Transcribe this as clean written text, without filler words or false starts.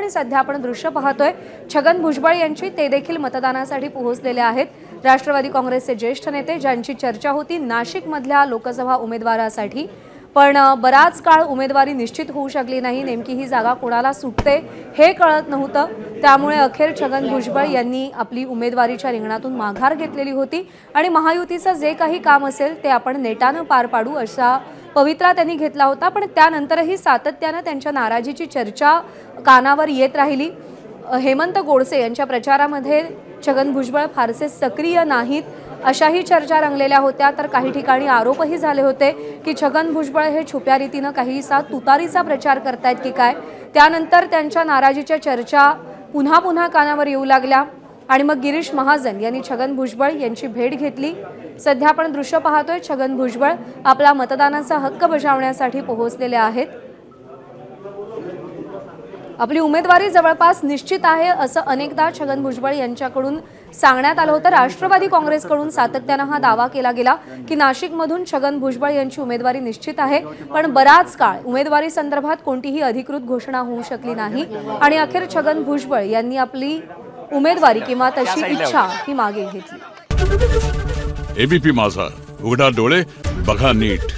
आणि सध्या आपण दृश्य पाहतोय छगन भुजबळ यांची, ते देखील मतदानासाठी पोहोचलेले आहेत। राष्ट्रवादी काँग्रेसचे ज्येष्ठ नेते ज्यांची चर्चा होती नाशिक मधल्या लोकसभा उमेदवारासाठी, पण बराच काळ उमेदवारी निश्चित होऊ शकली नाही। नेमकी ही जागा कोणाला सुटते हे कळत नव्हतं, त्यामुळे अखेर छगन भुजबळ यांनी आपली उमेदवारीच्या रिंगणातून माघार घेतलेली होती आणि महायुतीचं जे काही काम असेल ते आपण नेटानं पार पाडू असा पवित्रा त्यांनी घेतला होता। पण त्यानंतरही सातत्याने त्यांच्या नाराजीची चर्चा कानावर येत राहिली। हेमंत गोडसे यांच्या प्रचारामध्ये छगन भुजबळ फारसे सक्रिय नाहीत अशाही चर्चा रंगलेल्या होत्या। तर काही ठिकाणी आरोपही झाले होते की छगन भुजबळ हे छुप्या रीतीने काहीसा तुतारीचा प्रचार करतायत की काय। त्यानंतर त्यांच्या नाराजीच्या चर्चा पुन्हा पुन्हा कानावर येऊ लागल्या आणि मग गिरीश महाजन यांनी छगन भुजबळ यांची भेट घेतली। सध्या आपण दृश्य पाहतोय छगन भुजबळ आपला मतदानाचा हक्क बजावण्यासाठी पोहोचलेले आहेत। आपली उमेदवारी जवळपास निश्चित आहे असं अनेकदा छगन भुजबळ यांच्याकडून सांगण्यात आलं होतं। राष्ट्रवादी काँग्रेसकडून सातत्याने हा दावा केला गेला की नाशिकमधून छगन भुजबळ यांची उमेदवारी निश्चित आहे, पण बराच काळ उमेदवारी संदर्भात कोणतीही अधिकृत घोषणा होऊ शकली नाही आणि अखेर छगन भुजबळ यांनी आपली उमेदवारी किंवा तशी इच्छा ही मागे घेतली। एबीपी माझा, उघडा डोळे बघा नीट।